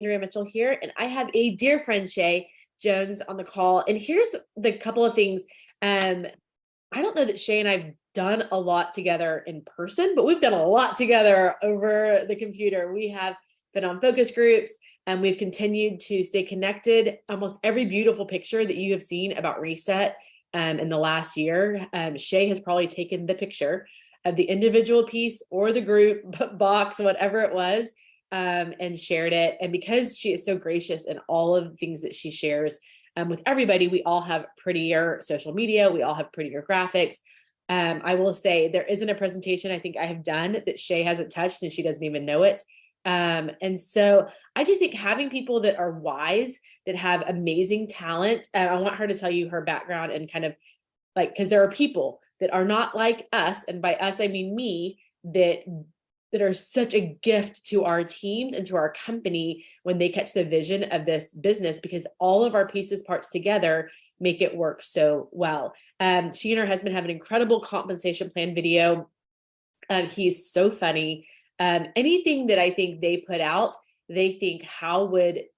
Andrea Mitchell here, and I have a dear friend, Shea Jones, on the call. And here's the couple of things. I don't know that Shea and I've done a lot together in person, but we've done a lot together over the computer. We have been on focus groups, and we've continued to stay connected. Almost every beautiful picture that you have seen about Reset in the last year, Shea has probably taken the picture of the individual piece or the group box, whatever it was, and shared it. And because she is so gracious in all of the things that she shares with everybody, we all have prettier social media. We all have prettier graphics. I will say there isn't a presentation I think I have done that Shea hasn't touched, and she doesn't even know it. And so I just think having people that are wise, that have amazing talent, I want her to tell you her background and kind of like, because there are people that are not like us, and by us I mean me, that are such a gift to our teams and to our company when they catch the vision of this business, because all of our pieces, parts together make it work so well. She and her husband have an incredible compensation plan video. He's so funny. Anything that I think they put out, they think, how would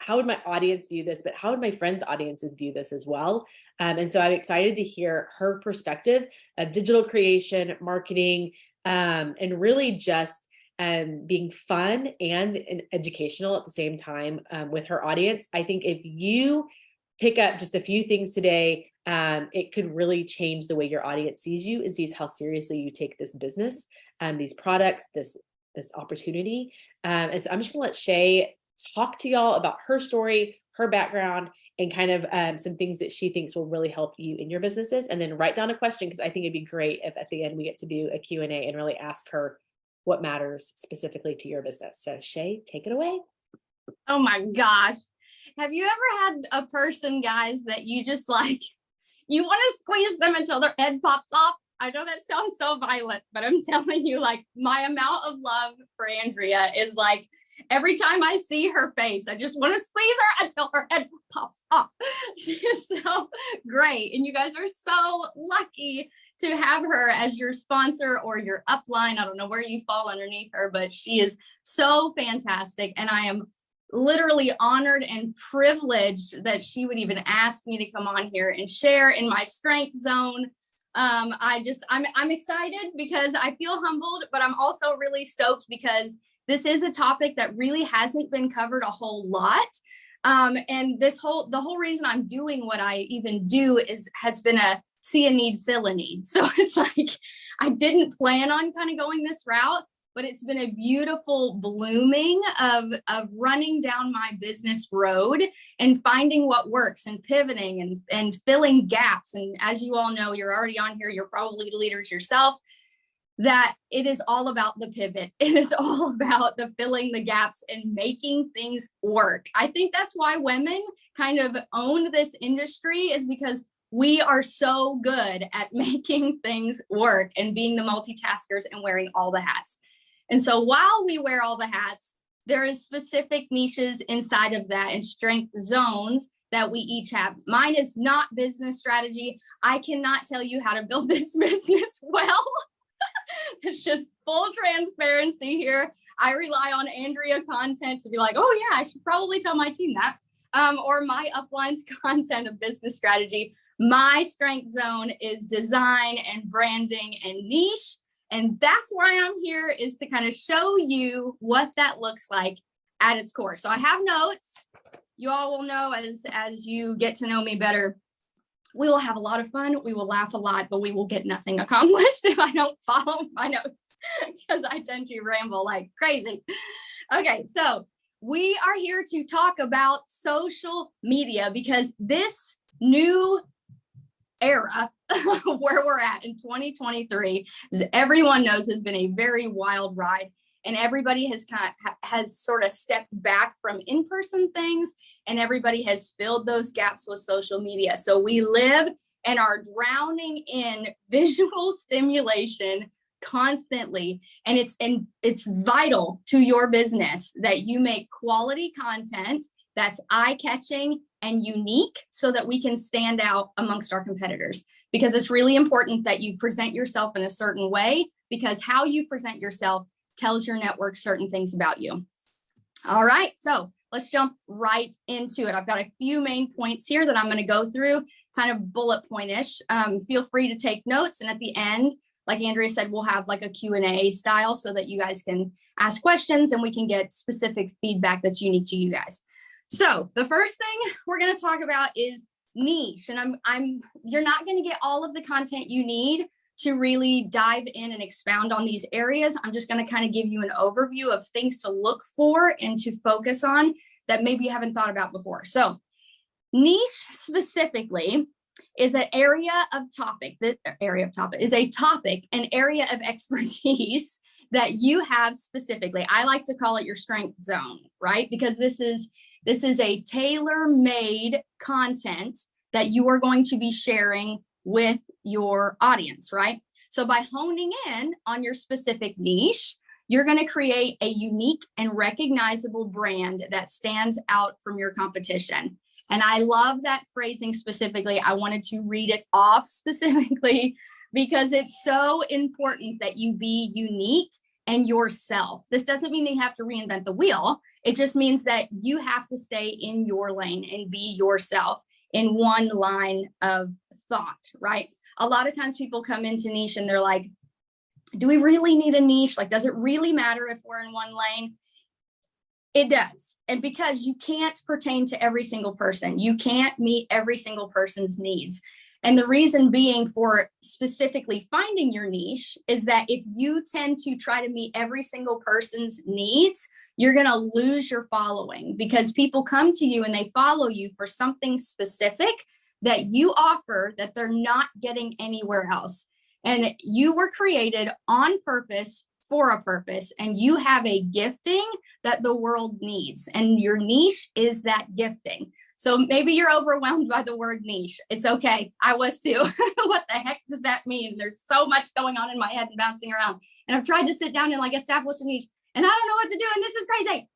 my audience view this, but how would my friends' audiences view this as well? And so I'm excited to hear her perspective of digital creation, marketing, and really just being fun and educational at the same time with her audience. I think if you pick up just a few things today, it could really change the way your audience sees you and sees how seriously you take this business, these products, this opportunity. And so I'm just gonna let Shea talk to y'all about her story, her background, and kind of some things that she thinks will really help you in your businesses. And then write down a question, because I think it'd be great if at the end we get to do a Q&A and really ask her what matters specifically to your business. So Shea, take it away. Oh my gosh. Have you ever had a person, guys, that you just like, you want to squeeze them until their head pops off? I know that sounds so violent, but I'm telling you, like, my amount of love for Andrea is like, every time I see her face, I just want to squeeze her until her head pops off. She is so great. And you guys are so lucky to have her as your sponsor or your upline. I don't know where you fall underneath her, but she is so fantastic. And I am literally honored and privileged that she would even ask me to come on here and share in my strength zone. I'm excited because I feel humbled, but I'm also really stoked because this is a topic that really hasn't been covered a whole lot. And the whole reason I'm doing what I even do has been a see a need, fill a need. So it's like, I didn't plan on kind of going this route, but it's been a beautiful blooming of running down my business road and finding what works and pivoting and filling gaps. And as you all know, you're already on here, you're probably leaders yourself, that it is all about the pivot. It is all about the filling the gaps and making things work. I think that's why women kind of own this industry, is because we are so good at making things work and being the multitaskers and wearing all the hats. And so while we wear all the hats, there is specific niches inside of that and strength zones that we each have. Mine is not business strategy. I cannot tell you how to build this business well. It's just full transparency here. I rely on Andrea content to be like, oh yeah, I should probably tell my team that, or my upline's content of business strategy. My strength zone is design and branding and niche. And that's why I'm here, is to kind of show you what that looks like at its core. So I have notes. You all will know as you get to know me better. We will have a lot of fun. We will laugh a lot, but we will get nothing accomplished if I don't follow my notes, because I tend to ramble like crazy. Okay, so we are here to talk about social media, because this new era where we're at in 2023, as everyone knows, has been a very wild ride, and everybody has sort of stepped back from in-person things, and everybody has filled those gaps with social media. So we live and are drowning in visual stimulation constantly, and it's vital to your business that you make quality content that's eye-catching and unique, so that we can stand out amongst our competitors. Because it's really important that you present yourself in a certain way, because how you present yourself tells your network certain things about you. All right, so let's jump right into it. I've got a few main points here that I'm going to go through, kind of bullet point-ish. Feel free to take notes. And at the end, like Andrea said, we'll have like a Q&A style so that you guys can ask questions and we can get specific feedback that's unique to you guys. So the first thing we're going to talk about is niche. And you're not going to get all of the content you need to really dive in and expound on these areas. I'm just going to kind of give you an overview of things to look for and to focus on that maybe you haven't thought about before. So niche specifically is an area of topic, an area of expertise that you have specifically. I like to call it your strength zone, right? Because this is a tailor-made content that you are going to be sharing with your audience, right? So by honing in on your specific niche, you're going to create a unique and recognizable brand that stands out from your competition. And I love that phrasing specifically. I wanted to read it off specifically because it's so important that you be unique and yourself. This doesn't mean that you have to reinvent the wheel. It just means that you have to stay in your lane and be yourself in one line of thought, right? A lot of times people come into niche and they're like, do we really need a niche? Like, does it really matter if we're in one lane? It does. And because you can't pertain to every single person, you can't meet every single person's needs. And the reason being for specifically finding your niche is that if you tend to try to meet every single person's needs, you're going to lose your following because people come to you and they follow you for something specific that you offer that they're not getting anywhere else. And you were created on purpose for a purpose, and you have a gifting that the world needs, and your niche is that gifting. So maybe you're overwhelmed by the word niche. It's okay. I was too. What the heck does that mean? There's so much going on in my head and bouncing around. And I've tried to sit down and like establish a niche, and I don't know what to do. And this is crazy.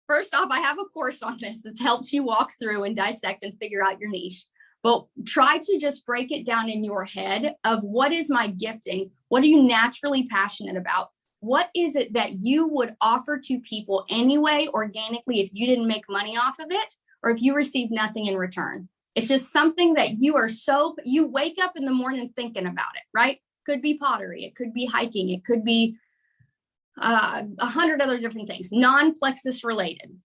First off, I have a course on this that helps you walk through and dissect and figure out your niche. But try to just break it down in your head of what is my gifting? What are you naturally passionate about? What is it that you would offer to people anyway, organically, if you didn't make money off of it, or if you received nothing in return? It's just something that you wake up in the morning thinking about it, right? Could be pottery. It could be hiking. It could be 100 other different things, non-plexus related.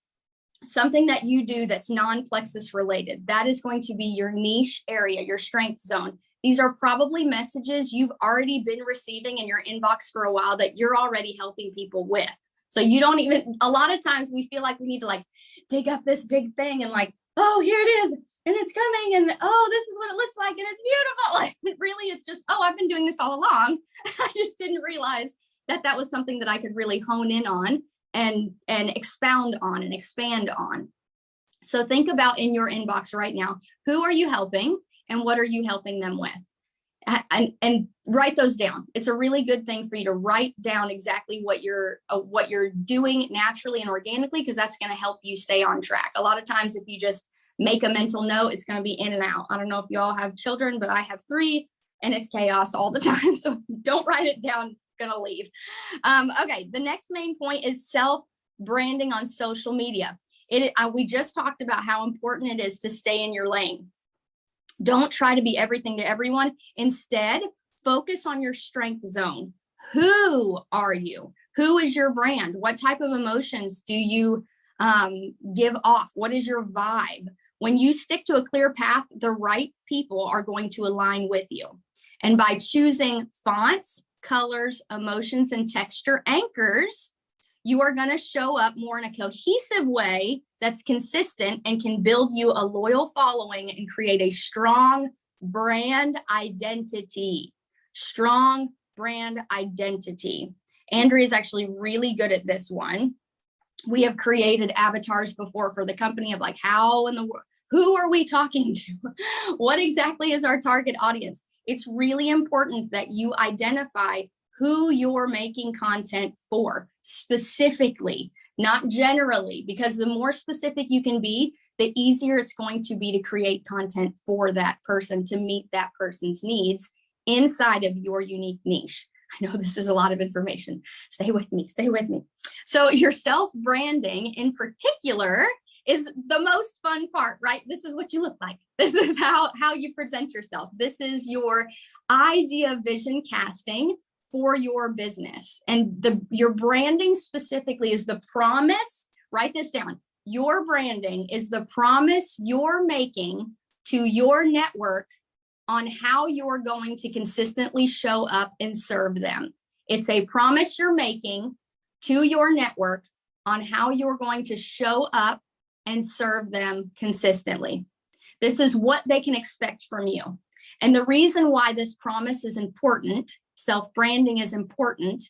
Something that you do that's non-plexus related, that is going to be your niche area, your strength zone. These are probably messages you've already been receiving in your inbox for a while that you're already helping people with. So you don't even, a lot of times we feel like we need to like dig up this big thing and like, oh, here it is. And it's coming. And oh, this is what it looks like. And it's beautiful. Like really, it's just, oh, I've been doing this all along. I just didn't realize that that was something that I could really hone in on and expound on and expand on. So think about in your inbox right now, who are you helping and what are you helping them with? And write those down. It's a really good thing for you to write down exactly what you're doing naturally and organically, because that's going to help you stay on track. A lot of times if you just make a mental note, it's going to be in and out. I don't know if you all have children, but I have 3 and it's chaos all the time. So don't write it down. It's going to leave. Okay. The next main point is self-branding on social media. We just talked about how important it is to stay in your lane. Don't try to be everything to everyone. Instead, focus on your strength zone. Who are you? Who is your brand? What type of emotions do you give off? What is your vibe? When you stick to a clear path, the right people are going to align with you. And by choosing fonts, colors, emotions, and texture anchors, you are going to show up more in a cohesive way that's consistent and can build you a loyal following and create a strong brand identity. Strong brand identity. Andrea is actually really good at this one. We have created avatars before for the company of like, how in the world, who are we talking to? What exactly is our target audience? It's really important that you identify who you're making content for specifically, not generally, because the more specific you can be, the easier it's going to be to create content for that person to meet that person's needs inside of your unique niche. I know this is a lot of information. Stay with me. So your self-branding in particular is the most fun part, right? This is what you look like. This is how you present yourself. This is your idea vision casting for your business. And your branding specifically is the promise. Write this down. Your branding is the promise you're making to your network on how you're going to consistently show up and serve them. It's a promise you're making to your network on how you're going to show up and serve them consistently. This is what they can expect from you. And the reason why this promise is important, self-branding is important,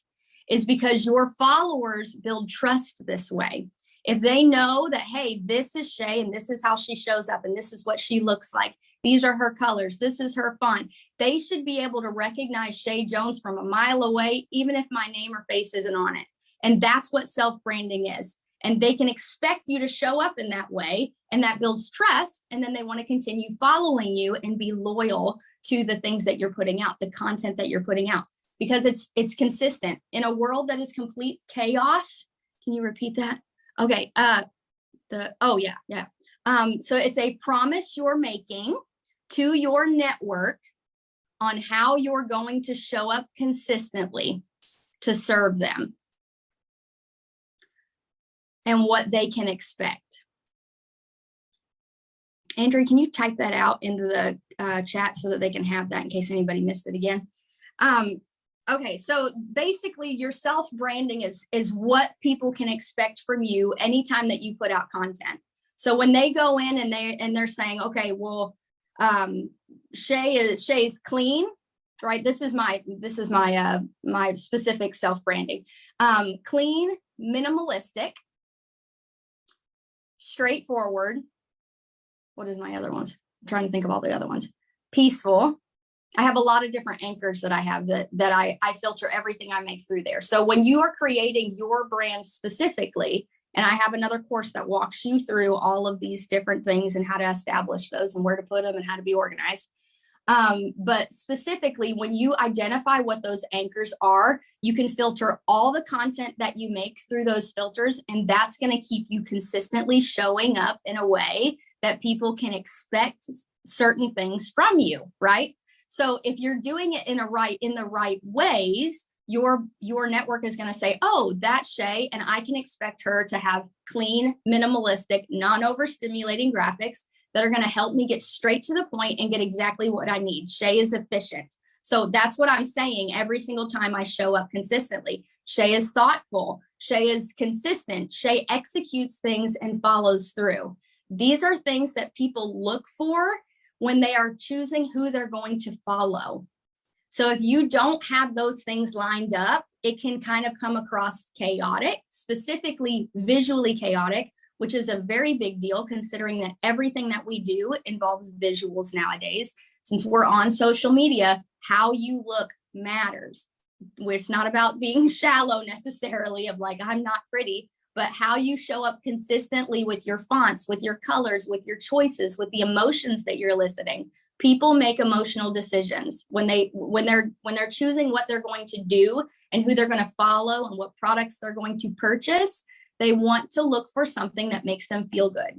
is because your followers build trust this way. If they know that, hey, this is Shea and this is how she shows up and this is what she looks like, these are her colors, this is her font, they should be able to recognize Shea Jones from a mile away, even if my name or face isn't on it. And that's what self-branding is. And they can expect you to show up in that way, and that builds trust. And then they want to continue following you and be loyal to the things that you're putting out, the content that you're putting out, because it's consistent in a world that is complete chaos. Can you repeat that? Okay. So it's a promise you're making to your network on how you're going to show up consistently to serve them and what they can expect. Andrew, can you type that out into the chat so that they can have that in case anybody missed it again? Okay, so basically your self-branding is what people can expect from you anytime that you put out content. So when they go in and they're saying, okay, well, Shay's clean, right? This is my my specific self-branding. Clean, minimalistic, straightforward. What is my other ones? I'm trying to think of all the other ones. Peaceful. I have a lot of different anchors that I have that I filter everything I make through there. So when you are creating your brand specifically, and I have another course that walks you through all of these different things and how to establish those and where to put them and how to be organized. But specifically, when you identify what those anchors are, you can filter all the content that you make through those filters, and that's going to keep you consistently showing up in a way that people can expect certain things from you, right? So if you're doing it in the right ways, your network is going to say, oh, that's Shea, and I can expect her to have clean, minimalistic, non-overstimulating graphics that are going to help me get straight to the point and get exactly what I need. Shea is efficient. So that's what I'm saying every single time I show up consistently. Shea is thoughtful. Shea is consistent. Shea executes things and follows through. These are things that people look for when they are choosing who they're going to follow. So if you don't have those things lined up, it can kind of come across chaotic, specifically visually chaotic, which is a very big deal considering that everything that we do involves visuals nowadays. Since we're on social media, how you look matters. It's not about being shallow necessarily of like, I'm not pretty, but how you show up consistently with your fonts, with your colors, with your choices, with the emotions that you're eliciting. People make emotional decisions when they're choosing what they're going to do and who they're going to follow and what products they're going to purchase. They want to look for something that makes them feel good.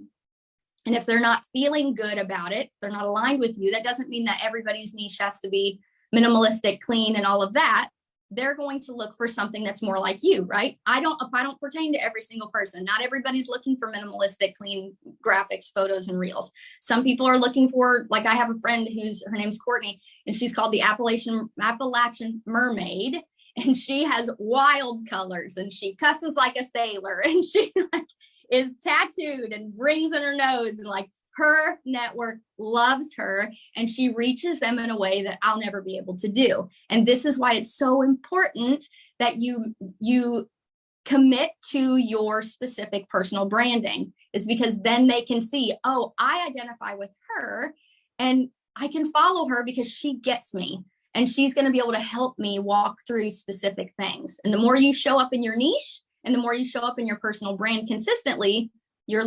And if they're not feeling good about it, they're not aligned with you, that doesn't mean that everybody's niche has to be minimalistic, clean, and all of that. They're going to look for something that's more like you, right? I don't pertain to every single person. Not everybody's looking for minimalistic, clean graphics, photos, and reels. Some people are looking for, like I have a friend her name's Courtney, and she's called the Appalachian Mermaid. And she has wild colors and she cusses like a sailor and she is tattooed and rings in her nose, and like her network loves her and she reaches them in a way that I'll never be able to do. And this is why it's so important that you commit to your specific personal branding, is because then they can see, oh, I identify with her and I can follow her because she gets me. And she's going to be able to help me walk through specific things. And the more you show up in your niche and the more you show up in your personal brand consistently, your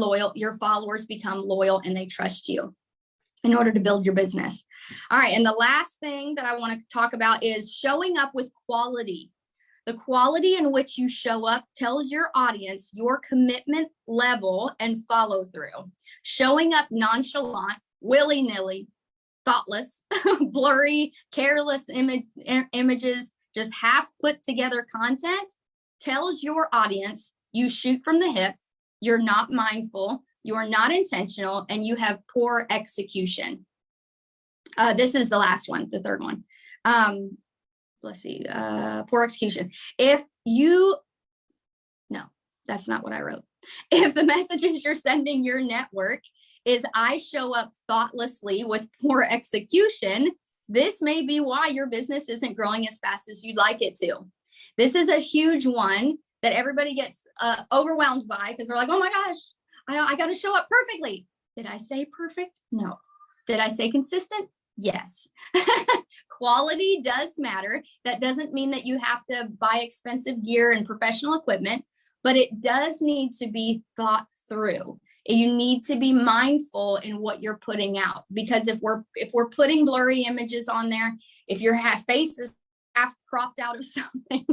followers become loyal and they trust you in order to build your business. All right. And the last thing that I want to talk about is showing up with quality. The quality in which you show up tells your audience your commitment level and follow through. Showing up nonchalant, willy-nilly, thoughtless, blurry, careless images, just half put together content tells your audience you shoot from the hip, you're not mindful, you're not intentional, and you have poor execution. This is the last one, the third one. Let's see, poor execution. No, that's not what I wrote. If the messages you're sending your network is I show up thoughtlessly with poor execution, this may be why your business isn't growing as fast as you'd like it to. This is a huge one that everybody gets overwhelmed by because they're like, oh my gosh, I got to show up perfectly. Did I say perfect? No. Did I say consistent? Yes. Quality does matter. That doesn't mean that you have to buy expensive gear and professional equipment, but it does need to be thought through. You need to be mindful in what you're putting out, because if we're putting blurry images on there, if your face is half cropped out of something,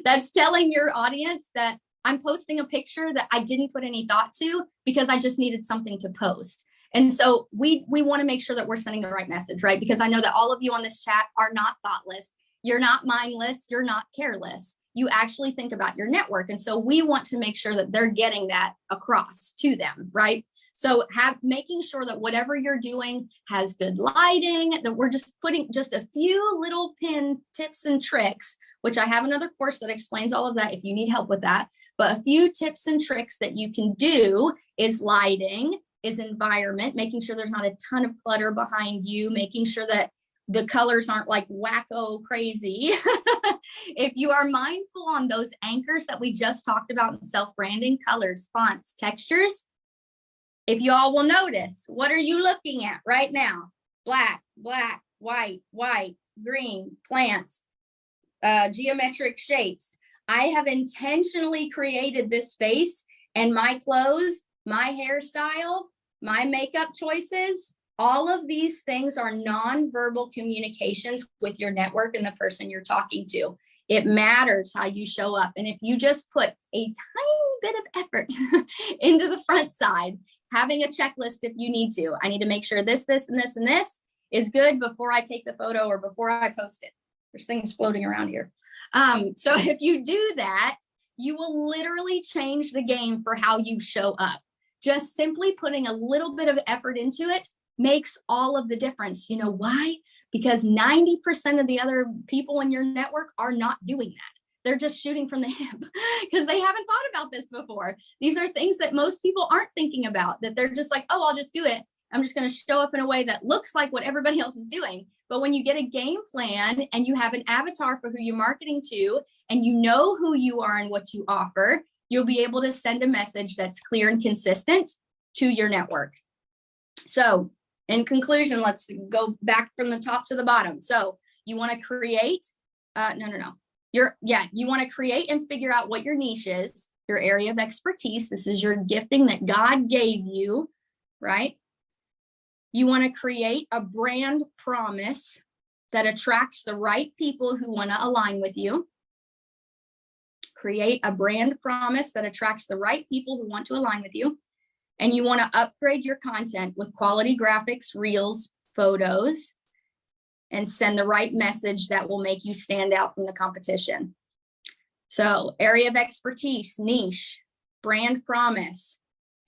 that's telling your audience that I'm posting a picture that I didn't put any thought to because I just needed something to post. And so we want to make sure that we're sending the right message, right? Because I know that all of you on this chat are not thoughtless. You're not mindless. You're not careless. You actually think about your network. And so we want to make sure that they're getting that across to them, right? So making sure that whatever you're doing has good lighting, that we're just putting just a few little pin tips and tricks, which I have another course that explains all of that if you need help with that. But a few tips and tricks that you can do is lighting, is environment, making sure there's not a ton of clutter behind you, making sure that the colors aren't like wacko crazy. If you are mindful on those anchors that we just talked about in self-branding, colors, fonts, textures, if you all will notice, what are you looking at right now? Black, black, white, white, green, plants, geometric shapes. I have intentionally created this space, and my clothes, my hairstyle, my makeup choices, all of these things are nonverbal communications with your network and the person you're talking to. It matters how you show up. And if you just put a tiny bit of effort into the front side, having a checklist if you need to, I need to make sure this, this, and this, and this is good before I take the photo or before I post it. There's things floating around here. So if you do that, you will literally change the game for how you show up. Just simply putting a little bit of effort into it makes all of the difference. You know why? Because 90% of the other people in your network are not doing that. They're just shooting from the hip because they haven't thought about this before. These are things that most people aren't thinking about, that they're just like, oh, I'll just do it. I'm just going to show up in a way that looks like what everybody else is doing. But when you get a game plan and you have an avatar for who you're marketing to, and you know who you are and what you offer, you'll be able to send a message that's clear and consistent to your network. So in conclusion, let's go back from the top to the bottom. So you want to create, you want to create and figure out what your niche is, your area of expertise. This is your gifting that God gave you, right? You want to create a brand promise that attracts the right people who want to align with you. Create a brand promise that attracts the right people who want to align with you. And you want to upgrade your content with quality graphics, reels, photos, and send the right message that will make you stand out from the competition. So area of expertise, niche, brand promise,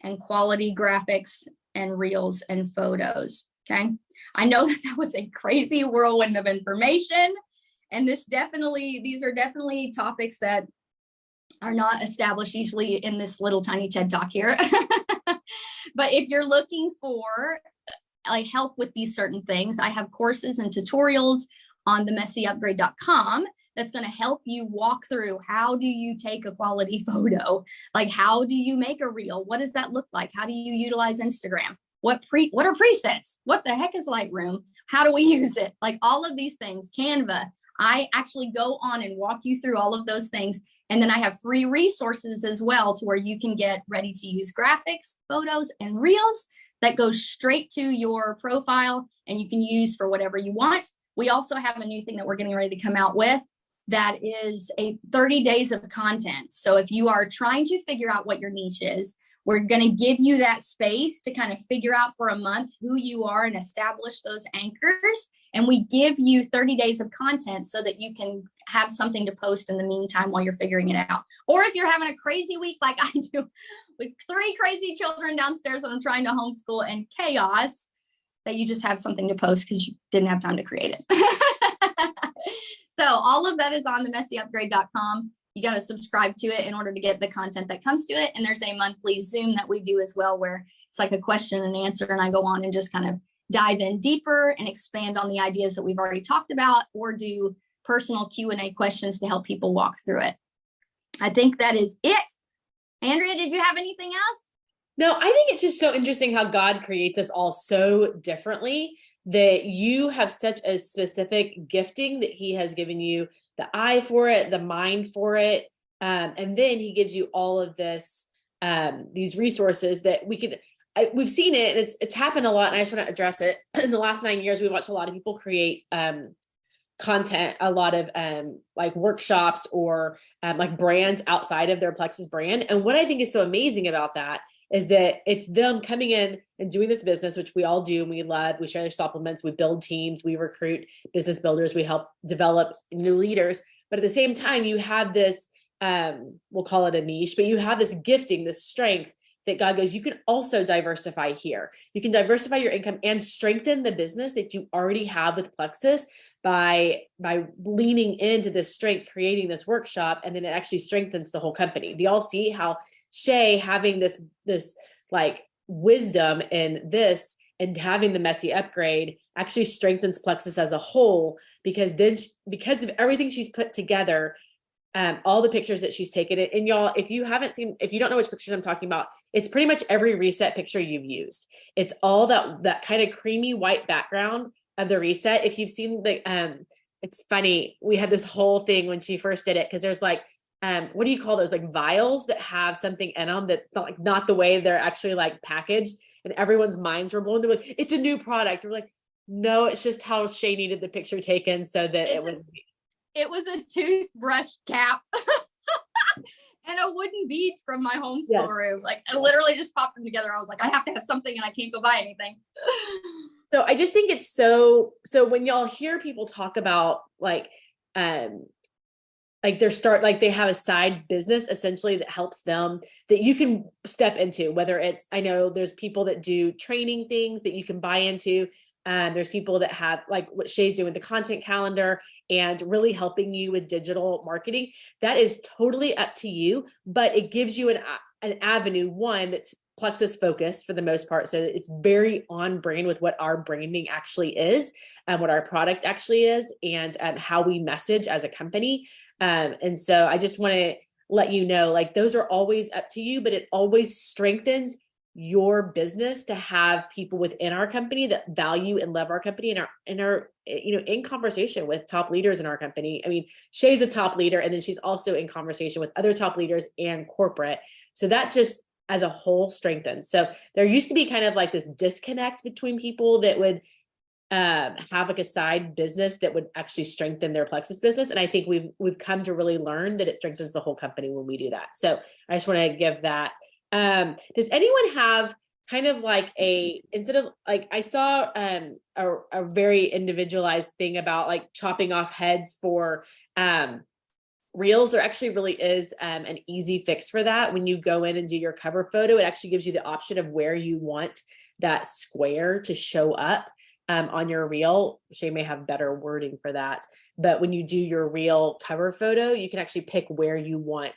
and quality graphics and reels and photos. Okay. I know that was a crazy whirlwind of information. And these are definitely topics that are not established usually in this little tiny TED Talk here. But if you're looking for like help with these certain things, I have courses and tutorials on themessyupgrade.com that's going to help you walk through how do you take a quality photo? Like how do you make a reel? What does that look like? How do you utilize Instagram? What are presets? What the heck is Lightroom? How do we use it? Like all of these things, Canva. I actually go on and walk you through all of those things. And then I have free resources as well to where you can get ready to use graphics, photos, and reels that go straight to your profile and you can use for whatever you want. We also have a new thing that we're getting ready to come out with that is a 30 days of content. So if you are trying to figure out what your niche is, we're going to give you that space to kind of figure out for a month who you are and establish those anchors. And we give you 30 days of content so that you can have something to post in the meantime while you're figuring it out. Or if you're having a crazy week like I do with 3 crazy children downstairs that I'm trying to homeschool and chaos, that you just have something to post because you didn't have time to create it. So all of that is on themessyupgrade.com. You got to subscribe to it in order to get the content that comes to it. And there's a monthly Zoom that we do as well, where it's like a question and answer. And I go on and just kind of dive in deeper and expand on the ideas that we've already talked about, or do personal Q&A questions to help people walk through it. I think that is it. Andrea, did you have anything else? No, I think it's just so interesting how God creates us all so differently, that you have such a specific gifting that he has given you the eye for it, the mind for it. And then he gives you all of this, these resources that we've seen it, and it's happened a lot. And I just want to address it. In the last 9 years, we've watched a lot of people create, content, a lot of, like workshops or, like brands outside of their Plexus brand. And what I think is so amazing about that is that it's them coming in and doing this business, which we all do and we love. We share their supplements, we build teams, we recruit business builders, we help develop new leaders. But at the same time, you have this, we'll call it a niche, but you have this gifting, this strength that God goes, you can also diversify here. You can diversify your income and strengthen the business that you already have with Plexus by leaning into this strength, creating this workshop, and then it actually strengthens the whole company. Do y'all see how Shea having this like wisdom in this and having the messy upgrade actually strengthens Plexus as a whole, because because of everything she's put together, all the pictures that she's taken it. And y'all, if you don't know which pictures I'm talking about, it's pretty much every reset picture you've used. It's all that kind of creamy white background of the reset. If you've seen it's funny, we had this whole thing when she first did it, because there's like, what do you call those, like vials that have something in them that's not the way they're actually like packaged, and everyone's minds were blown. They're like, it's a new product. We're like, no, it's just how Shea needed the picture taken so that it was a toothbrush cap and a wooden bead from my homeschool room. Like I literally just popped them together. I was like, I have to have something and I can't go buy anything. So I just think it's so when y'all hear people talk about like they have a side business essentially that helps them, that you can step into, whether it's, I know there's people that do training things that you can buy into. There's people that have like what Shea's doing with the content calendar and really helping you with digital marketing. That is totally up to you, but it gives you an avenue, one that's Plexus focused for the most part. So it's very on brand with what our branding actually is and what our product actually is, and how we message as a company. And so I just want to let you know, like, those are always up to you, but it always strengthens your business to have people within our company that value and love our company and are in conversation with top leaders in our company. I mean, Shea's a top leader, and then she's also in conversation with other top leaders and corporate. So that just as a whole strengthens. So there used to be kind of like this disconnect between people that would have like a side business that would actually strengthen their Plexus business. And I think we've come to really learn that it strengthens the whole company when we do that. So I just want to give that. Does anyone have kind of like instead of like, I saw a very individualized thing about like chopping off heads for reels. There actually really is an easy fix for that. When you go in and do your cover photo, it actually gives you the option of where you want that square to show up on your reel. Shea may have better wording for that, but when you do your reel cover photo, you can actually pick where you want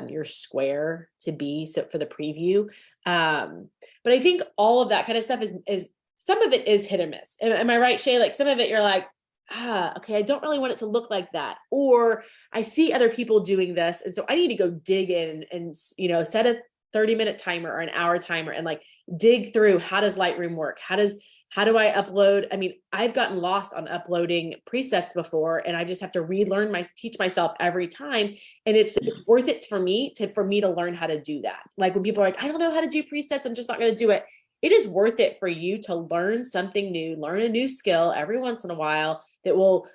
your square to be. So for the preview, but I think all of that kind of stuff is some of it is hit or miss. Am I right, Shea? Like some of it you're like, okay, I don't really want it to look like that. Or I see other people doing this, and so I need to go dig in and set a 30-minute timer or an hour timer and like dig through, how does Lightroom work? How do I upload? I mean, I've gotten lost on uploading presets before, and I just have to teach myself every time. And it's worth it for me to learn how to do that. Like when people are like, I don't know how to do presets, I'm just not going to do it. It is worth it for you to learn something new, learn a new skill every once in a while that will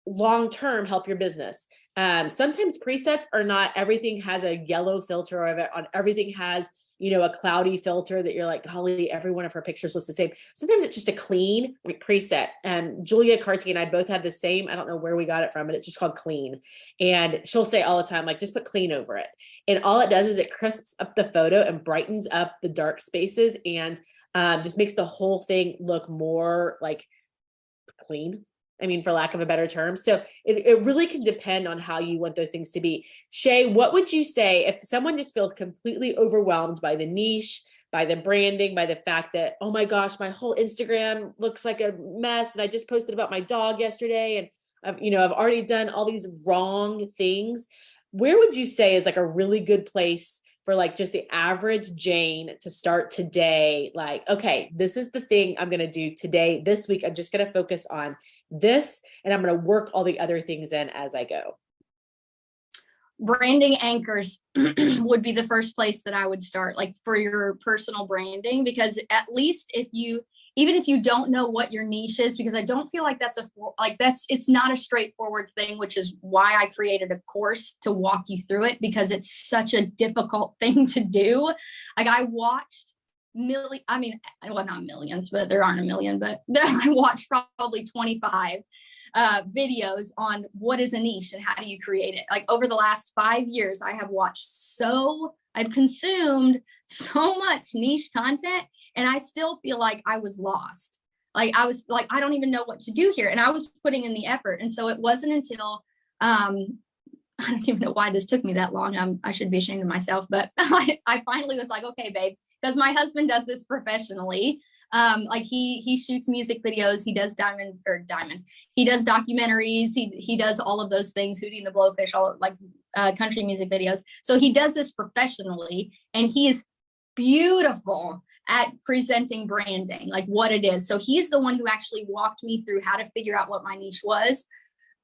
long-term help your business. Sometimes presets are not, everything has a yellow filter of it on, everything has, a cloudy filter that you're like, golly, every one of her pictures looks the same. Sometimes it's just a clean preset. Julia Carty and I both have the same, I don't know where we got it from, but it's just called clean. And she'll say all the time, like, just put clean over it. And all it does is it crisps up the photo and brightens up the dark spaces and just makes the whole thing look more like clean. I mean, for lack of a better term. So it really can depend on how you want those things to be. Shea, what would you say if someone just feels completely overwhelmed by the niche, by the branding, by the fact that, oh my gosh, my whole Instagram looks like a mess. And I just posted about my dog yesterday. And I've already done all these wrong things. Where would you say is like a really good place for like just the average Jane to start today? Like, okay, this is the thing I'm going to do today. This week, I'm just going to focus on this, and I'm going to work all the other things in as I go. Branding anchors would be the first place that I would start, like for your personal branding, because at least even if you don't know what your niche is, because I don't feel like it's not a straightforward thing, which is why I created a course to walk you through it, because it's such a difficult thing to do. Like I watched not millions, but there aren't a million, but I watched probably 25 videos on what is a niche and how do you create it. Like over the last 5 years, I've consumed so much niche content, and I still feel like I was lost. Like I was like, I don't even know what to do here. And I was putting in the effort. And so it wasn't until, I don't even know why this took me that long. I should be ashamed of myself, but I finally was like, okay, babe, because my husband does this professionally. Like he shoots music videos. He does he does documentaries. He does all of those things, Hootie and the Blowfish, all like country music videos. So he does this professionally, and he is beautiful at presenting branding, like what it is. So he's the one who actually walked me through how to figure out what my niche was.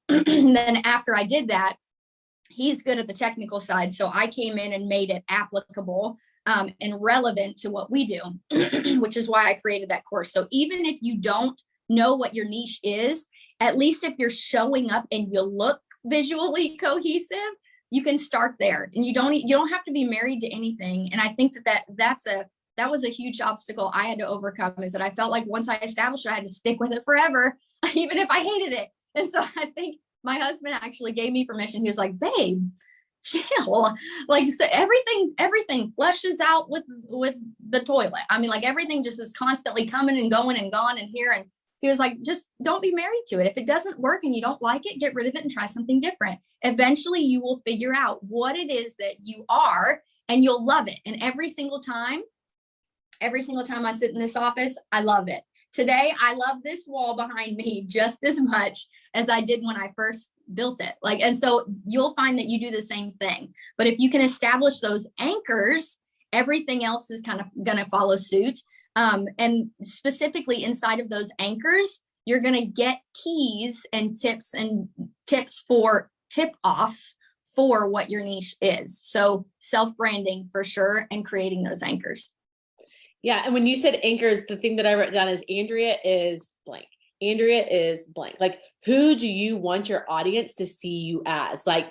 And then after I did that, he's good at the technical side. So I came in and made it applicable and relevant to what we do, which is why I created that course. So even if you don't know what your niche is, at least if you're showing up and you look visually cohesive, you can start there. And you don't have to be married to anything. And I think that was a huge obstacle I had to overcome, is that I felt like once I established it, I had to stick with it forever, even if I hated it. And so I think my husband actually gave me permission. He was like, babe, chill. Like, so everything flushes out with the toilet. I mean, like everything just is constantly coming and going and gone and here. And he was like, just don't be married to it. If it doesn't work and you don't like it, get rid of it and try something different. Eventually you will figure out what it is that you are, and you'll love it. And every single time I sit in this office, I love it. Today, I love this wall behind me just as much as I did when I first built it. Like, and so you'll find that you do the same thing. But if you can establish those anchors, everything else is kind of going to follow suit. And specifically inside of those anchors, you're going to get keys and tips for tip-offs for what your niche is. So self-branding for sure, and creating those anchors. Yeah. And when you said anchors, the thing that I wrote down is Andrea is blank. Andrea is blank. Like, who do you want your audience to see you as? Like,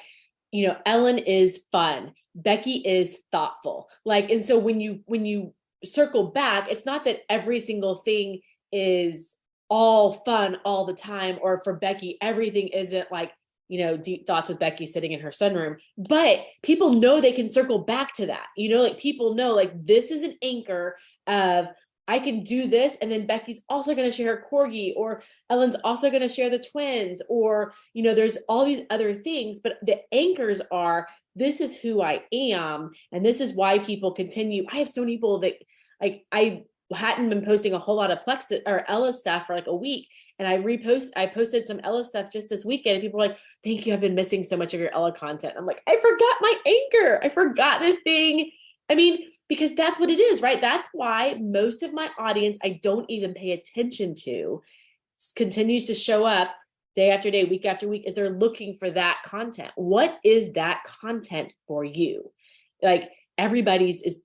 Ellen is fun. Becky is thoughtful. Like, and so when you circle back, it's not that every single thing is all fun all the time, or for Becky, everything isn't like, deep thoughts with Becky sitting in her sunroom, but people know they can circle back to that. Like people know, like, this is an anchor of, I can do this. And then Becky's also going to share her corgi, or Ellen's also going to share the twins, or, there's all these other things, but the anchors are, this is who I am. And this is why people continue. I have so many people that, like, I hadn't been posting a whole lot of Plexus or Ella stuff for like a week. And I posted some Ella stuff just this weekend, and people were like, thank you. I've been missing so much of your Ella content. I'm like, I forgot my anchor. I forgot the thing. I mean, because that's what it is, right? That's why most of my audience, I don't even pay attention to, continues to show up day after day, week after week, is they're looking for that content. What is that content for you? Like, everybody's is,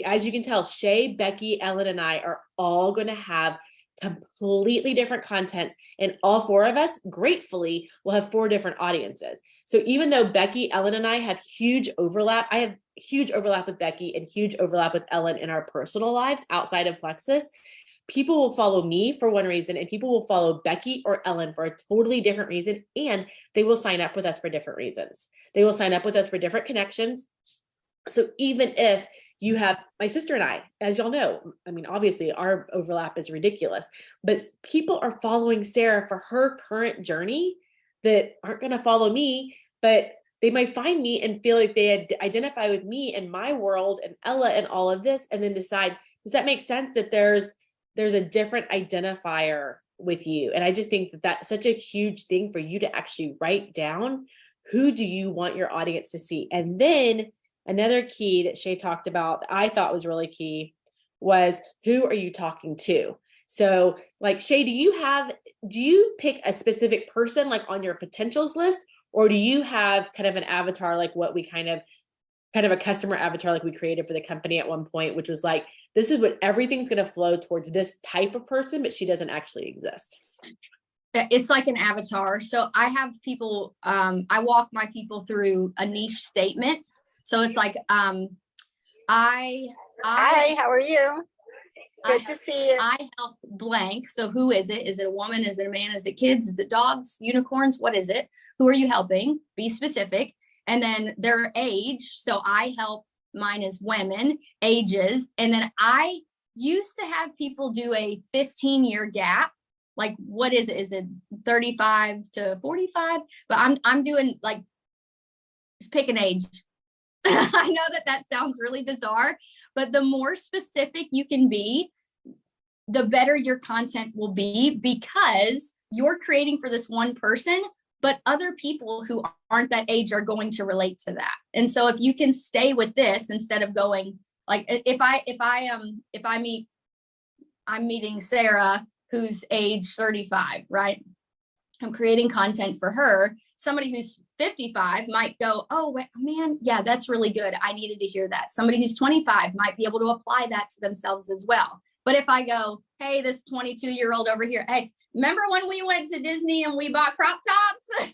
as you can tell, Shea, Becky, Ellen, and I are all going to have completely different contents, and all 4 of us gratefully will have 4 different audiences. So even though Becky, Ellen, and I have huge overlap, I have huge overlap with Becky and huge overlap with Ellen in our personal lives outside of Plexus. People will follow me for one reason, and people will follow Becky or Ellen for a totally different reason, and they will sign up with us for different reasons. They will sign up with us for different connections. So even if you have my sister and I, as y'all know, I mean, obviously our overlap is ridiculous, but people are following Sarah for her current journey that aren't going to follow me, but they might find me and feel like they identify with me and my world and Ella and all of this, and then decide, does that make sense that there's a different identifier with you? And I just think that that's such a huge thing for you to actually write down. Who do you want your audience to see? And then another key that Shea talked about that I thought was really key was, who are you talking to? So like, Shea, do you pick a specific person like on your potentials list, or do you have kind of an avatar, like what we kind of a customer avatar like we created for the company at one point, which was like, this is what everything's going to flow towards this type of person, but she doesn't actually exist? It's like an avatar. So I have people, I walk my people through a niche statement. So it's like, Hi, how are you? Good to see you. I help blank. So who is it? Is it a woman? Is it a man? Is it kids? Is it dogs, unicorns? What is it? Who are you helping? Be specific. And then their age. So I help, mine is women, ages. And then I used to have people do a 15-year gap. Like, what is it? Is it 35 to 45? But I'm doing like, just pick an age. I know that sounds really bizarre, but the more specific you can be, the better your content will be, because you're creating for this one person, but other people who aren't that age are going to relate to that. And so if you can stay with this instead of going like, I'm meeting Sarah, who's age 35, right? I'm creating content for her. Somebody who's 55 might go, oh man, yeah, that's really good. I needed to hear that. Somebody who's 25 might be able to apply that to themselves as well. But if I go, hey, this 22-year-old over here, hey, remember when we went to Disney and we bought crop tops?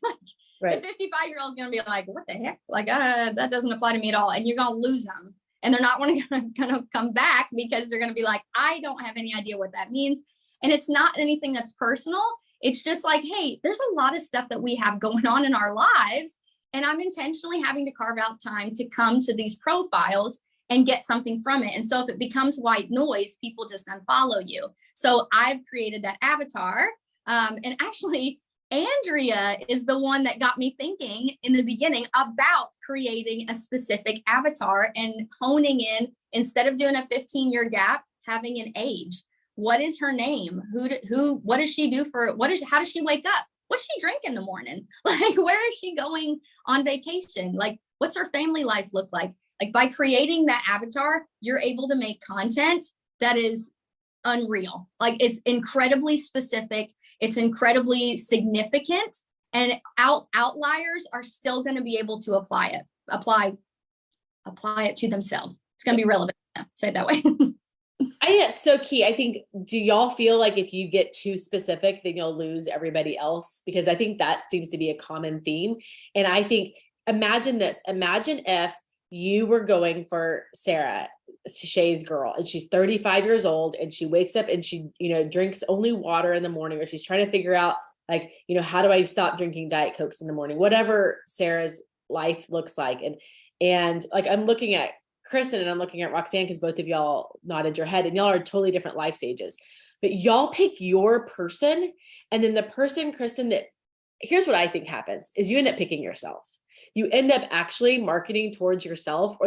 Right. The 55-year-old is going to be like, what the heck? Like, that doesn't apply to me at all. And you're going to lose them. And they're not going to come back, because they're going to be like, I don't have any idea what that means. And it's not anything that's personal. It's just like, hey, there's a lot of stuff that we have going on in our lives, and I'm intentionally having to carve out time to come to these profiles and get something from it. And so if it becomes white noise, people just unfollow you. So I've created that avatar. And actually, Andrea is the one that got me thinking in the beginning about creating a specific avatar and honing in, instead of doing a 15-year gap, having an age. What is her name? What does she do how does she wake up? What's she drink in the morning? Like, where is she going on vacation? Like, what's her family life look like? Like, by creating that avatar, you're able to make content that is unreal. Like, it's incredibly specific. It's incredibly significant, and outliers are still going to be able to apply it to themselves. It's going to be relevant. Say it that way. I think it's so key. I think, do y'all feel like if you get too specific, then you'll lose everybody else? Because I think that seems to be a common theme. And I think, imagine this. Imagine if you were going for Sarah, Shea's girl, and she's 35 years old, and she wakes up and she, drinks only water in the morning, or she's trying to figure out, like, how do I stop drinking Diet Cokes in the morning? Whatever Sarah's life looks like. And like, I'm looking at Kristen and I'm looking at Roxanne, because both of y'all nodded your head, and y'all are totally different life stages, but y'all pick your person. And then the person, Kristen, that, here's what I think happens is you end up picking yourself. You end up actually marketing towards yourself,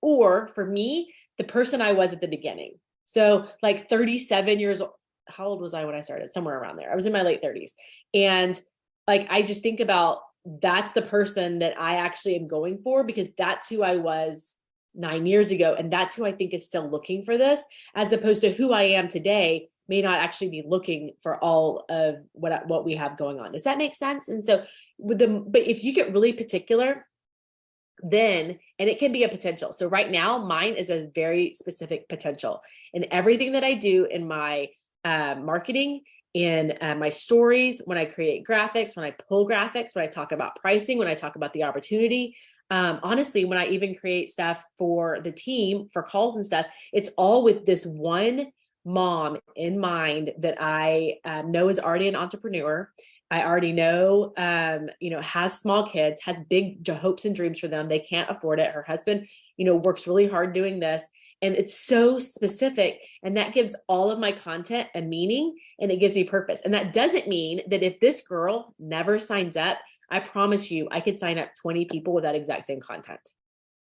or for me, the person I was at the beginning. So like 37 years old, how old was I when I started? Somewhere around there. I was in my late 30s. And like, I just think about, that's the person that I actually am going for, because that's who I was 9 years ago. And that's who I think is still looking for this, as opposed to who I am today may not actually be looking for all of what we have going on. Does that make sense? And so but if you get really particular, then, and it can be a potential. So right now, mine is a very specific potential, and everything that I do in my marketing, in my stories, when I create graphics, when I pull graphics, when I talk about pricing, when I talk about the opportunity. Honestly, when I even create stuff for the team for calls and stuff, it's all with this one mom in mind that I know is already an entrepreneur. I already know, has small kids, has big hopes and dreams for them. They can't afford it. Her husband, works really hard doing this. And it's so specific. And that gives all of my content a meaning, and it gives me purpose. And that doesn't mean that if this girl never signs up, I promise you, I could sign up 20 people with that exact same content.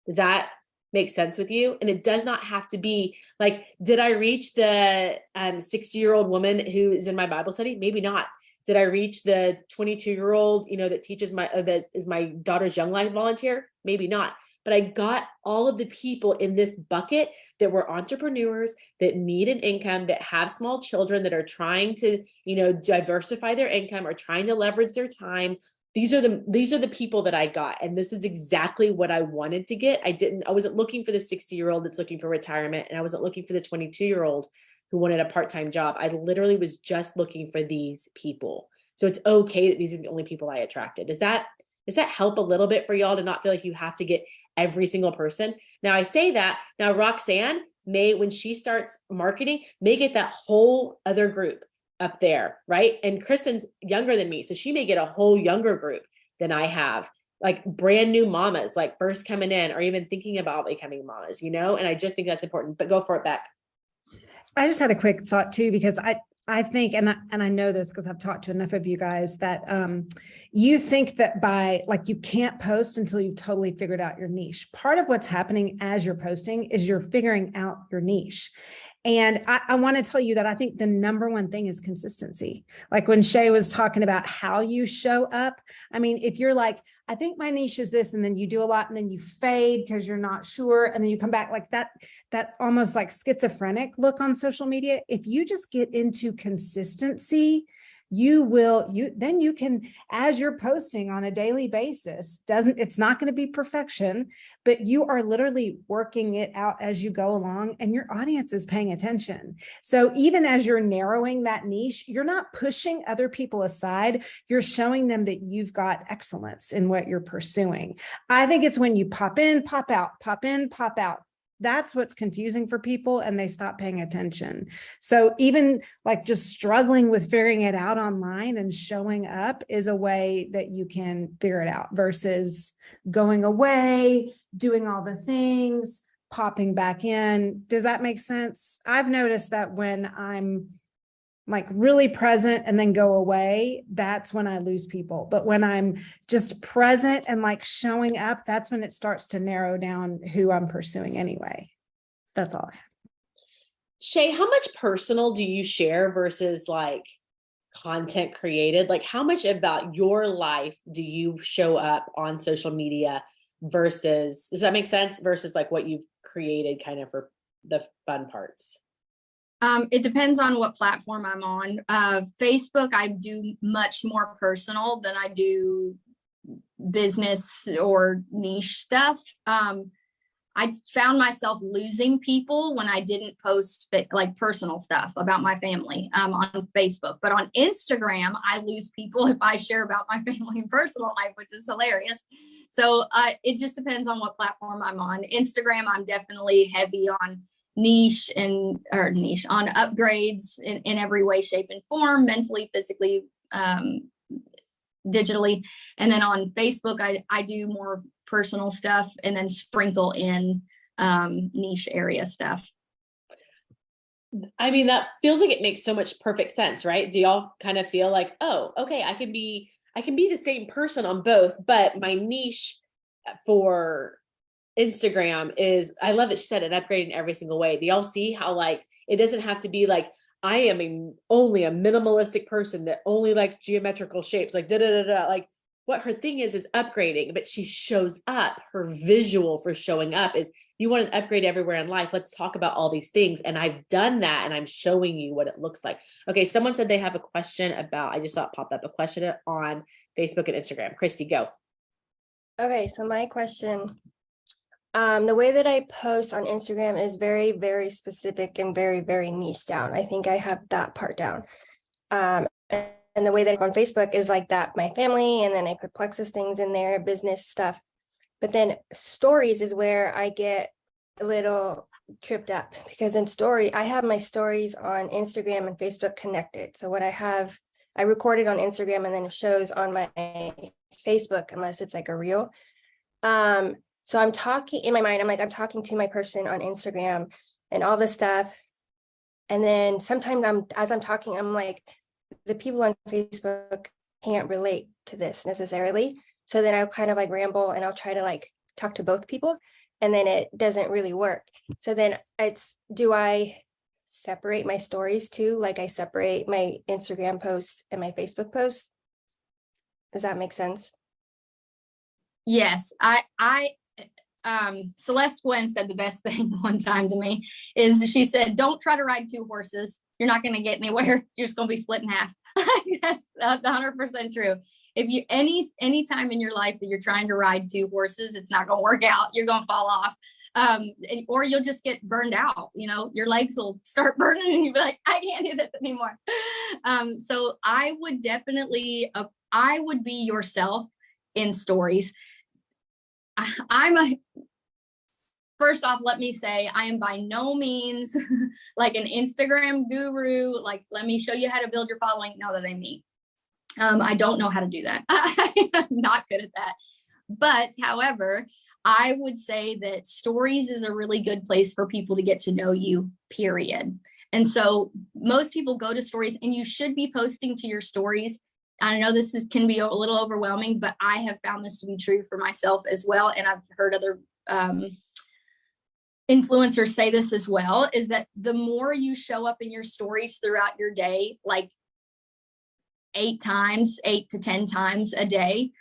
Does that make sense with you? And it does not have to be like, did I reach the 60-year-old woman who is in my Bible study? Maybe not. Did I reach the 22-year-old, that teaches that is my daughter's Young Life volunteer? Maybe not. But I got all of the people in this bucket that were entrepreneurs, that need an income, that have small children, that are trying to, diversify their income or trying to leverage their time. These are the people that I got. And this is exactly what I wanted to get. I wasn't looking for the 60-year-old that's looking for retirement. And I wasn't looking for the 22-year-old who wanted a part-time job. I literally was just looking for these people. So it's okay that these are the only people I attracted. Does that help a little bit for y'all to not feel like you have to get every single person? Now I say that, now Roxanne may, when she starts marketing, may get that whole other group up there, right? And Kristen's younger than me, so she may get a whole younger group than I have, like brand new mamas, like first coming in or even thinking about becoming mamas, and I just think that's important. But go for it, Beck. I just had a quick thought too, because I think, and I know this because I've talked to enough of you guys, that you think that you can't post until you've totally figured out your niche. Part of what's happening as you're posting is you're figuring out your niche. And I want to tell you that I think the number one thing is consistency. Like when Shea was talking about how you show up. I mean, if you're like, I think my niche is this, and then you do a lot and then you fade because you're not sure, and then you come back like that almost like schizophrenic look on social media. If you just get into consistency, then you can, as you're posting on a daily basis, it's not going to be perfection, but you are literally working it out as you go along, and your audience is paying attention. So even as you're narrowing that niche, you're not pushing other people aside. You're showing them that you've got excellence in what you're pursuing. I think it's when you pop in, pop out, pop in, pop out. That's what's confusing for people, and they stop paying attention. So even like just struggling with figuring it out online and showing up is a way that you can figure it out versus going away, doing all the things, popping back in. Does that make sense? I've noticed that when I'm like really present and then go away, that's when I lose people. But when I'm just present and like showing up, that's when it starts to narrow down who I'm pursuing anyway. That's all I have. Shea, how much personal do you share versus like content created? Like how much about your life do you show up on social media versus, does that make sense? Versus like what you've created kind of for the fun parts? It depends on what platform I'm on. Facebook, I do much more personal than I do business or niche stuff. I found myself losing people when I didn't post like personal stuff about my family on Facebook. But on Instagram, I lose people if I share about my family and personal life, which is hilarious. So it just depends on what platform I'm on. Instagram, I'm definitely heavy on niche on upgrades in every way, shape, and form, mentally, physically, digitally. And then on Facebook, I do more personal stuff and then sprinkle in niche area stuff. I mean, that feels like it makes so much perfect sense, right? Do y'all kind of feel like, oh, okay, I can be the same person on both, but my niche for Instagram is, I love that she said it, upgrading every single way. Do y'all see how like, it doesn't have to be like, I am only a minimalistic person that only likes geometrical shapes, like like what her thing is upgrading, but she shows up, her visual for showing up is, you want an upgrade everywhere in life. Let's talk about all these things. And I've done that and I'm showing you what it looks like. Okay. Someone said they have a question about, I just saw it pop up, a question on Facebook and Instagram. Christy, go. Okay. So my question, The way that I post on Instagram is very, very specific and very, very niche down. I think I have that part down. And the way that on Facebook is like that, my family, and then I put Plexus things in there, business stuff. But then stories is where I get a little tripped up, because in story, I have my stories on Instagram and Facebook connected. So what I record it on Instagram and then it shows on my Facebook, unless it's like a reel. So I'm talking in my mind, I'm talking to my person on Instagram and all this stuff. And then sometimes as I'm talking, I'm like, the people on Facebook can't relate to this necessarily. So then I'll kind of like ramble and I'll try to like talk to both people, and then it doesn't really work. So then do I separate my stories too? Like I separate my Instagram posts and my Facebook posts? Does that make sense? Yes, Celeste Gwen said the best thing one time to me is she said, don't try to ride 2 horses. You're not going to get anywhere. You're just going to be split in half. That's 100% true. If you, any time in your life that you're trying to ride 2 horses, it's not going to work out. You're going to fall off. Or you'll just get burned out. You know, your legs will start burning and you'll be like, I can't do this anymore. So I would definitely, I would be yourself in stories. First off, let me say, I am by no means like an Instagram guru. Like, let me show you how to build your following. No, that ain't me. I don't know how to do that. I'm not good at that. But however, I would say that stories is a really good place for people to get to know you, period. And so most people go to stories, and you should be posting to your stories. I know this can be a little overwhelming, but I have found this to be true for myself as well. And I've heard other influencers say this as well, is that the more you show up in your stories throughout your day, like 8 to 10 times a day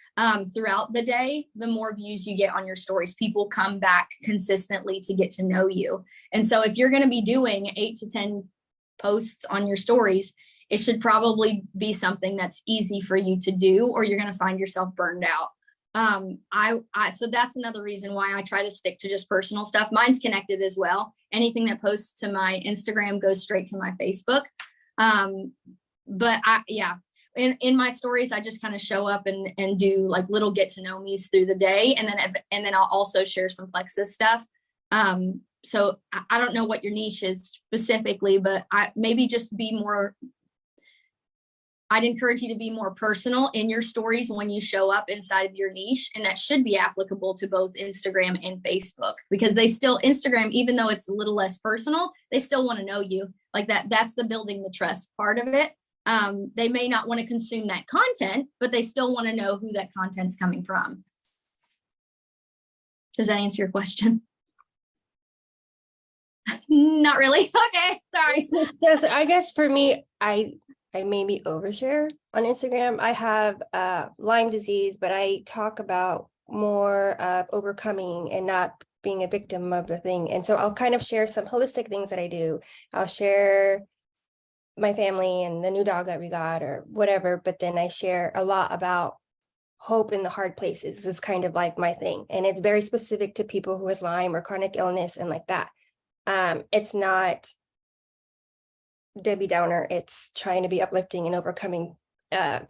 throughout the day, the more views you get on your stories. People come back consistently to get to know you. And so if you're going to be doing 8 to 10 posts on your stories, it should probably be something that's easy for you to do, or you're going to find yourself burned out. So that's another reason why I try to stick to just personal stuff. Mine's connected as well. Anything that posts to my Instagram goes straight to my Facebook. But in my stories, I just kind of show up and do like little get to know me's through the day. And then I'll also share some Plexus stuff. So I don't know what your niche is specifically, but maybe just be more, I'd encourage you to be more personal in your stories when you show up inside of your niche. And that should be applicable to both Instagram and Facebook, because Instagram, even though it's a little less personal, they still want to know you like that. That's the building the trust part of it. They may not want to consume that content, but they still want to know who that content's coming from. Does that answer your question? Not really. Okay, sorry. I guess for me, I maybe overshare on Instagram. I have Lyme disease, but I talk about more of overcoming and not being a victim of the thing. And so I'll kind of share some holistic things that I do. I'll share my family and the new dog that we got or whatever, but then I share a lot about hope in the hard places. This is kind of like my thing. And it's very specific to people who has Lyme or chronic illness and like that. It's not Debbie Downer. It's trying to be uplifting and overcoming kind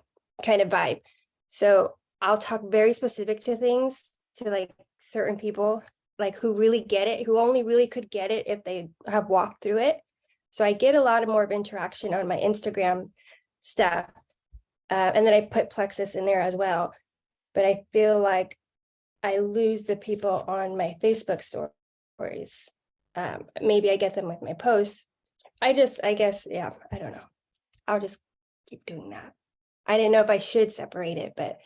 of vibe. So I'll talk very specific to things to like certain people, like who really get it, who only really could get it if they have walked through it. So I get a lot of more of interaction on my Instagram stuff. And then I put Plexus in there as well. But I feel like I lose the people on my Facebook stories. Maybe I get them with my posts. I guess, yeah, I don't know. I'll just keep doing that. I didn't know if I should separate it, but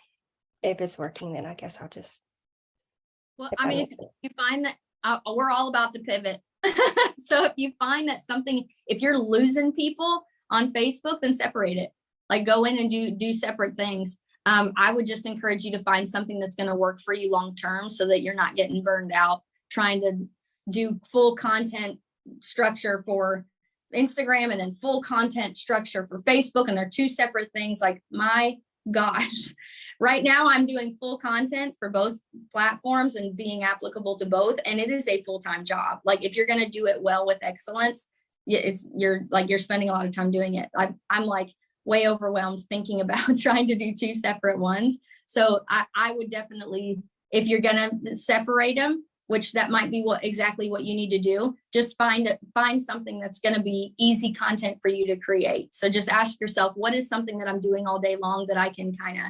if it's working, then I guess I'll just. Well, I mean, if you find that we're all about to pivot. So if you find that if you're losing people on Facebook, then separate it. Like go in and do separate things. I would just encourage you to find something that's going to work for you long term, so that you're not getting burned out trying to do full content structure for Instagram and then full content structure for Facebook. And they're 2 separate things. Like my gosh, right now I'm doing full content for both platforms and being applicable to both. And it is a full-time job. Like if you're going to do it well with excellence, you're spending a lot of time doing it. I'm like way overwhelmed thinking about trying to do two separate ones. So I would definitely, if you're going to separate them, which that might be exactly what you need to do, just find something that's going to be easy content for you to create. So just ask yourself, what is something that I'm doing all day long that I can kind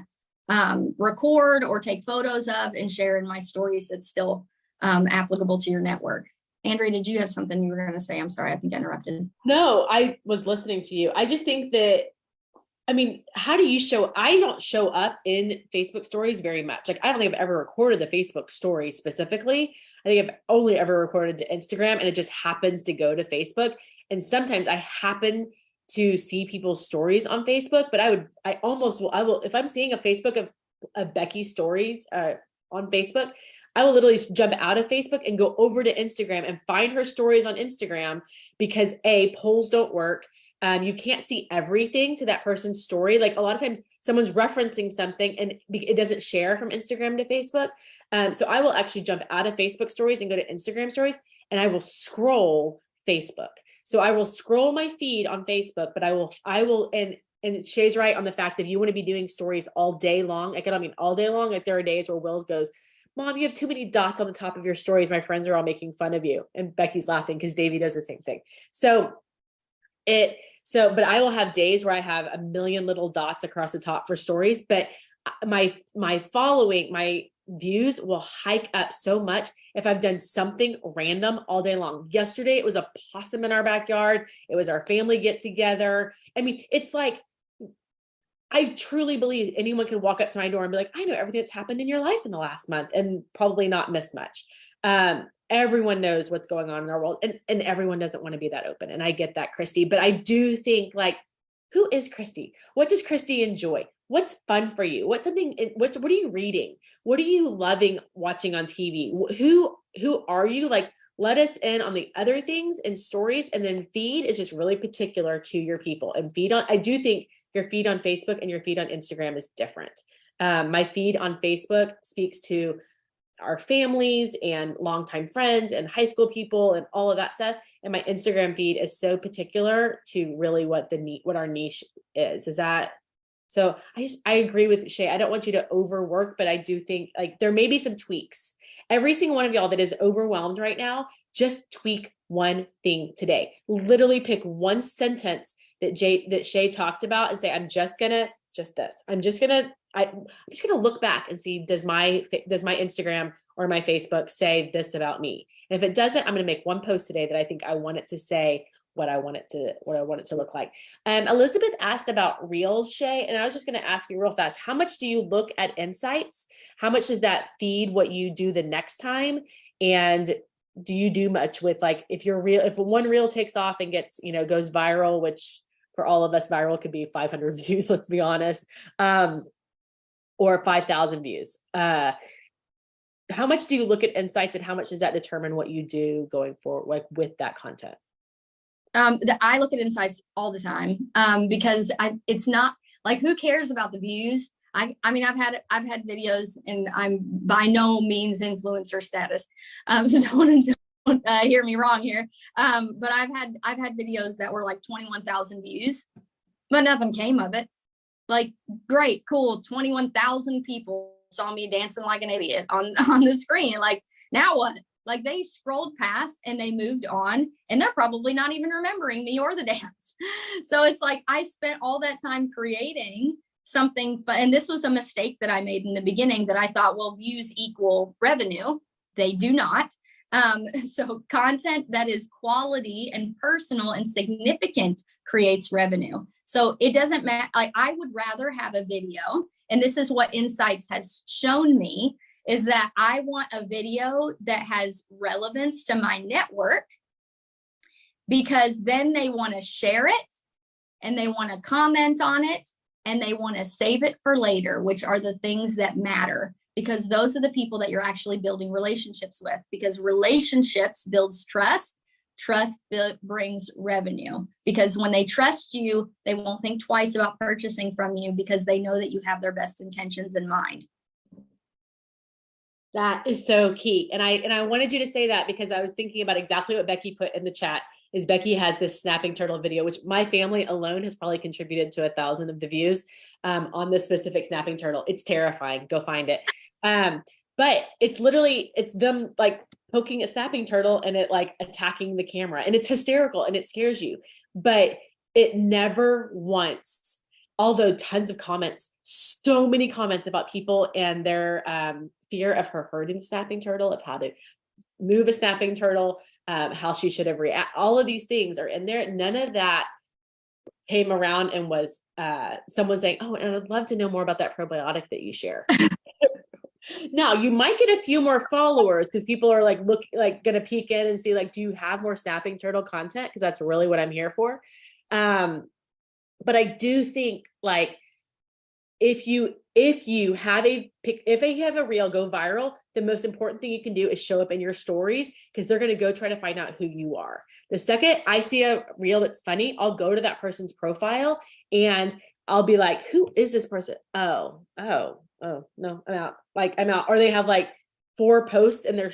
of record or take photos of and share in my stories that's still applicable to your network. Andrea, did you have something you were going to say? I'm sorry, I think I interrupted. No, I was listening to you. I just think that, I mean, how do you show? I don't show up in Facebook stories very much. Like, I don't think I've ever recorded a Facebook story specifically. I think I've only ever recorded to Instagram, and it just happens to go to Facebook. And sometimes I happen to see people's stories on Facebook, but I will, if I'm seeing a Facebook of Becky's stories on Facebook, I will literally jump out of Facebook and go over to Instagram and find her stories on Instagram, because polls don't work. You can't see everything to that person's story. Like a lot of times someone's referencing something and it doesn't share from Instagram to Facebook. So I will actually jump out of Facebook stories and go to Instagram stories, and I will scroll Facebook. So I will scroll my feed on Facebook, but I will, and Shay's right on the fact that if you want to be doing stories all day long, all day long, like there are days where Wills goes, Mom, you have too many dots on the top of your stories. My friends are all making fun of you. And Becky's laughing because Davey does the same thing. But I will have days where I have a million little dots across the top for stories, but my following, my views will hike up so much if I've done something random all day long. Yesterday, it was a possum in our backyard. It was our family get together. I mean, it's like, I truly believe anyone can walk up to my door and be like, I know everything that's happened in your life in the last month and probably not miss much. Everyone knows what's going on in our world, and everyone doesn't want to be that open. And I get that, Christy, but I do think, like, who is Christy? What does Christy enjoy? What's fun for you? What are you reading? What are you loving watching on TV? Who are you? Like, let us in on the other things and stories, and then feed is just really particular to your people. And I do think your feed on Facebook and your feed on Instagram is different. My feed on Facebook speaks to our families and longtime friends and high school people and all of that stuff. And my Instagram feed is so particular to really what our niche is. Is that, so I agree with Shea. I don't want you to overwork, but I do think, like, there may be some tweaks. Every single one of y'all that is overwhelmed right now, just tweak one thing today. Literally pick one sentence that Shea talked about and say, I'm just gonna look back and see, does my Instagram or my Facebook say this about me? And if it doesn't, I'm going to make one post today that I think I want it to say what I want it to look like. Elizabeth asked about Reels, Shea, and I was just going to ask you real fast, how much do you look at insights? How much does that feed what you do the next time? And do you do much with, like, if one reel takes off and gets, goes viral, which for all of us, viral could be 500 views, let's be honest, or 5,000 views. How much do you look at insights, and how much does that determine what you do going forward, like with that content? I look at insights all the time, because it's not like, who cares about the views? I mean, I've had videos, and I'm by no means influencer status. So don't hear me wrong here. But I've had videos that were like 21,000 views, but nothing came of it. Like, great, cool. 21,000 people saw me dancing like an idiot on the screen. Like, now what? Like, they scrolled past and they moved on, and they're probably not even remembering me or the dance. So it's like, I spent all that time creating something fun. And this was a mistake that I made in the beginning, that I thought, well, views equal revenue. They do not. So content that is quality and personal and significant creates revenue. So it doesn't matter. Like, I would rather have a video, and this is what Insights has shown me, is that I want a video that has relevance to my network, because then they want to share it, and they want to comment on it, and they want to save it for later, which are the things that matter, because those are the people that you're actually building relationships with, because relationships builds trust. trust brings revenue, because when they trust you, they won't think twice about purchasing from you because they know that you have their best intentions in mind. That is so key. And I wanted you to say that because I was thinking about exactly what Becky put in the chat. Is Becky has this snapping turtle video, which my family alone has probably contributed to 1,000 of the views on this specific snapping turtle. It's terrifying. Go find it. But it's literally, it's them like poking a snapping turtle and it like attacking the camera, and it's hysterical and it scares you, but it never once, although tons of comments, so many comments about people and their fear of her hurting snapping turtle, of how to move a snapping turtle, how she should have reacted. All of these things are in there. None of that came around and was someone saying, oh, and I'd love to know more about that probiotic that you share. Now you might get a few more followers because people are like gonna peek in and see like, do you have more snapping turtle content? Because that's really what I'm here for. But I do think like if you have a reel go viral, the most important thing you can do is show up in your stories, because they're going to go try to find out who you are. The second I see a reel that's funny, I'll go to that person's profile and I'll be like, who is this person? Oh, no, I'm out. Like I'm out. Or they have like 4 posts in their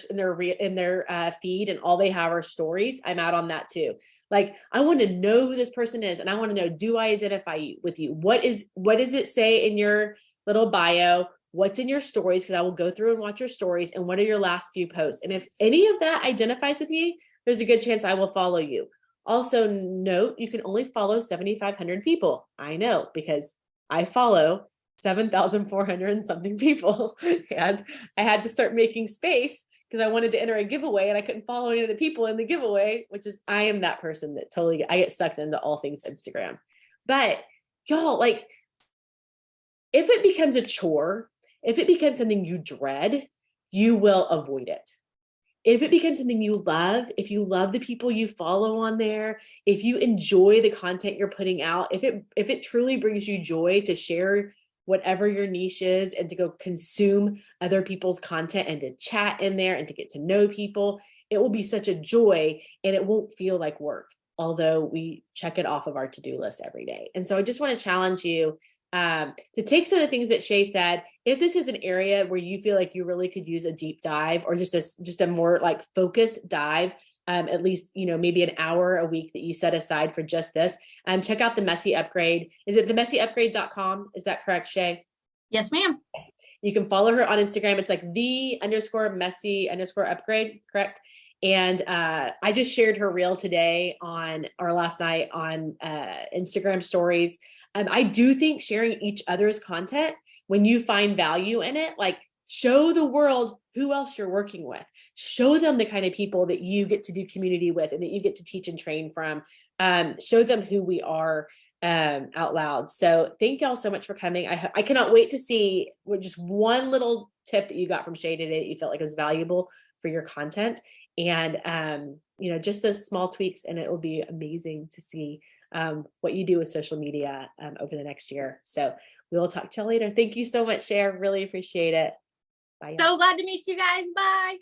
feed and all they have are stories. I'm out on that too. Like, I want to know who this person is. And I want to know, do I identify with you? What does it say in your little bio? What's in your stories? Because I will go through and watch your stories. And what are your last few posts? And if any of that identifies with me, there's a good chance I will follow you. Also note, you can only follow 7,500 people. I know, because I follow 7,400 and something people. And I had to start making space because I wanted to enter a giveaway and I couldn't follow any of the people in the giveaway, which is, I am that person that I get sucked into all things Instagram. But y'all, like, if it becomes a chore, if it becomes something you dread, you will avoid it. If it becomes something you love, if you love the people you follow on there, if you enjoy the content you're putting out, if it truly brings you joy to share whatever your niche is and to go consume other people's content and to chat in there and to get to know people, it will be such a joy and it won't feel like work, although we check it off of our to-do list every day. And so I just want to challenge you to take some of the things that Shea said. If this is an area where you feel like you really could use a deep dive or just a more like focused dive, at least, maybe an hour a week that you set aside for just this, check out the Messy Upgrade. Is it themessyupgrade.com? Is that correct, Shea? Yes, ma'am. You can follow her on Instagram. It's like _messy_upgrade, correct? And I just shared her reel today last night on Instagram stories. I do think sharing each other's content, when you find value in it, like show the world who else you're working with. Show them the kind of people that you get to do community with and that you get to teach and train from. Show them who we are out loud. So thank y'all so much for coming. I cannot wait to see just one little tip that you got from Shea today that you felt like was valuable for your content. And, just those small tweaks, and it will be amazing to see what you do with social media over the next year. So we will talk to y'all later. Thank you so much, Shea. I really appreciate it. Bye. So glad to meet you guys. Bye.